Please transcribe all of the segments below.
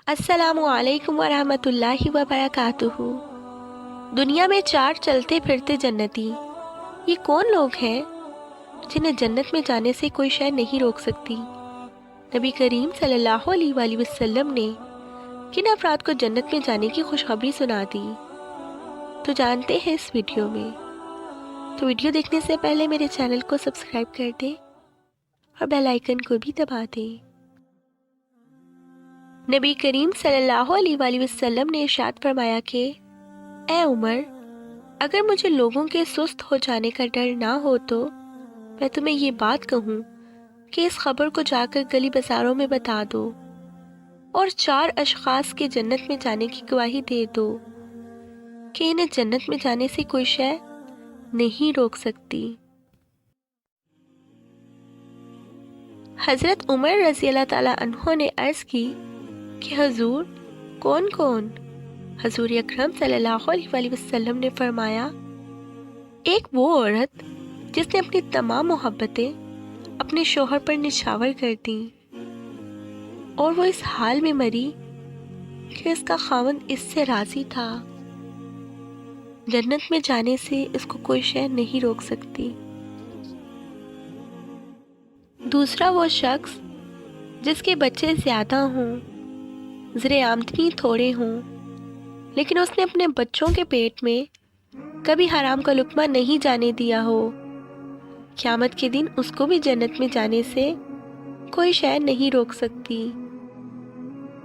السلام علیکم ورحمۃ اللہ وبرکاتہ۔ دنیا میں چار چلتے پھرتے جنتی، یہ کون لوگ ہیں جنہیں جنت میں جانے سے کوئی شے نہیں روک سکتی؟ نبی کریم صلی اللہ علیہ وآلہ وسلم نے کن افراد کو جنت میں جانے کی خوشخبری سنا دی؟ تو جانتے ہیں اس ویڈیو میں۔ تو ویڈیو دیکھنے سے پہلے میرے چینل کو سبسکرائب کر دیں اور بیل آئیکن کو بھی دبا دیں۔ نبی کریم صلی اللہ علیہ وآلہ وسلم نے ارشاد فرمایا کہ اے عمر، اگر مجھے لوگوں کے سست ہو جانے کا ڈر نہ ہو تو میں تمہیں یہ بات کہوں کہ اس خبر کو جا کر گلی بازاروں میں بتا دو اور چار اشخاص کے جنت میں جانے کی گواہی دے دو کہ انہیں جنت میں جانے سے کوئی شے نہیں روک سکتی۔ حضرت عمر رضی اللہ تعالیٰ عنہ نے عرض کی کہ حضور کون کون؟ حضور اکرم صلی اللہ علیہ وآلہ وسلم نے فرمایا، ایک وہ عورت جس نے اپنی تمام محبتیں اپنے شوہر پر نچھاور کر دیں اور وہ اس حال میں مری کہ اس کا خاوند اس سے راضی تھا، جنت میں جانے سے اس کو کوئی شے نہیں روک سکتی۔ دوسرا وہ شخص جس کے بچے زیادہ ہوں، زر آمدنی تھوڑے ہوں، لیکن اس نے اپنے بچوں کے پیٹ میں کبھی حرام کا لقمہ نہیں جانے دیا ہو، قیامت کے دن اس کو بھی جنت میں جانے سے کوئی شے نہیں روک سکتی۔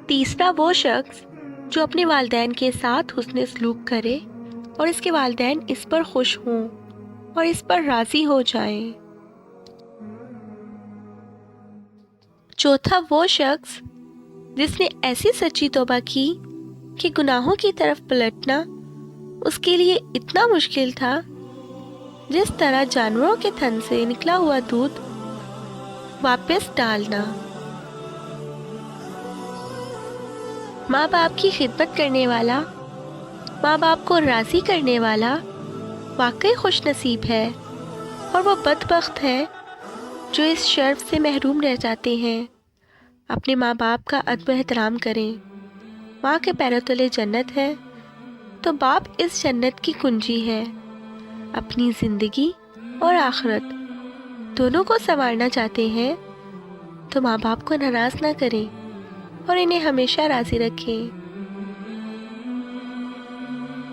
تیسرا وہ شخص جو اپنے والدین کے ساتھ حسن سلوک کرے اور اس کے والدین اس پر خوش ہوں اور اس پر راضی ہو جائیں۔ چوتھا وہ شخص جس نے ایسی سچی توبہ کی کہ گناہوں کی طرف پلٹنا اس کے لیے اتنا مشکل تھا جس طرح جانوروں کے تھن سے نکلا ہوا دودھ واپس ڈالنا۔ ماں باپ کی خدمت کرنے والا، ماں باپ کو راضی کرنے والا واقعی خوش نصیب ہے، اور وہ بدبخت ہے جو اس شرف سے محروم رہ جاتے ہیں۔ اپنے ماں باپ کا ادب و احترام کریں۔ ماں کے پیروں تلے جنت ہے تو باپ اس جنت کی کنجی ہے۔ اپنی زندگی اور آخرت دونوں کو سنوارنا چاہتے ہیں تو ماں باپ کو ناراض نہ کریں اور انہیں ہمیشہ راضی رکھیں۔